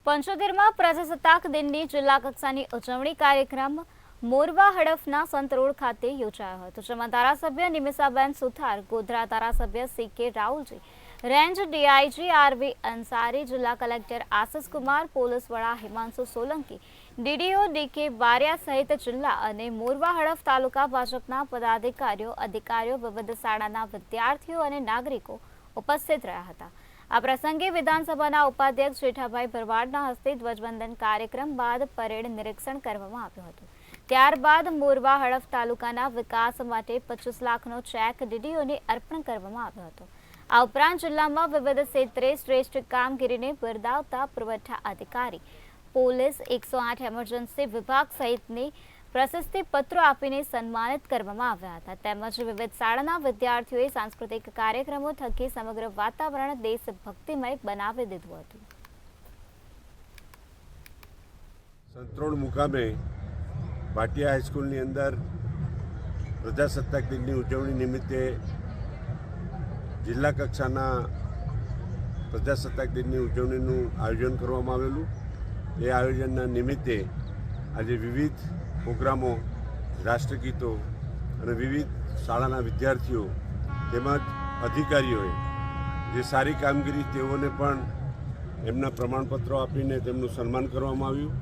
પંચોતેરમાં પ્રજાસત્તાક દિનની જિલ્લા કક્ષાની ઉજવણી કાર્યક્રમ મોરવા હડફના સંતરોડ ખાતે યોજાયો હતો, જેમાં ધારાસભ્ય નિમિષાબેન સુથાર, ગોધરા ધારાસભ્ય સી.કે. Rahulji, range DIG આર.વી. અંસારી, જિલ્લા કલેક્ટર આશિષ કુમાર, પોલીસ વડા હિમાંશુ સોલંકી, ડીડીઓ ડી.કે. બારિયા સહિત જિલ્લા અને મોરવા હડફ તાલુકા ભાજપના પદાધિકારીઓ, અધિકારીઓ, વિવિધ શાળાના વિદ્યાર્થીઓ અને નાગરિકો ઉપસ્થિત રહ્યા હતા। આ પ્રસંગે વિધાનસભાના ઉપાધ્યક્ષ જેઠાભાઈ ભરવાડના હસ્તે ધ્વજવંદન કાર્યક્રમ બાદ પરેડ નિરીક્ષણ કરવામાં આવ્યું હતું। ત્યારબાદ મોરવા હડફ તાલુકાના વિકાસ માટે 25 લાખનો ચેક ડીડીઓને અર્પણ કરવામાં આવ્યો હતો। આ ઉપરાંત જિલ્લામાં વિવિધ ક્ષેત્રે શ્રેષ્ઠ કામગીરીને બિરદાવતા પુરવઠા અધિકારી, પોલીસ, 108 એમરજન્સી વિભાગ સહિતની પ્રશસ્તિ પત્રો આપીને સન્માનિત કરવામાં આવ્યા હતા। તેમજ વિવિધ શાળાના વિદ્યાર્થીઓએ સાંસ્કૃતિક કાર્યક્રમો થકી સમગ્ર વાતાવરણ દેશભક્તિમય બનાવી દીધું હતું। સંતરોડ મુકામે ભાટિયા હાઈસ્કૂલની અંદર પ્રજાસત્તાક દિનની ઉજવણી નિમિત્તે જિલ્લા કક્ષાના પ્રજાસત્તાક દિનની ઉજવણીનું આયોજન કરવામાં આવેલું। એ આયોજનના નિમિત્તે આજે વિવિધ પ્રોગ્રામો, રાષ્ટ્રગીતો અને વિવિધ શાળાના વિદ્યાર્થીઓ તેમજ અધિકારીઓએ જે સારી કામગીરી તેઓને પણ એમના પ્રમાણપત્રો આપીને તેમનું સન્માન કરવામાં આવ્યું।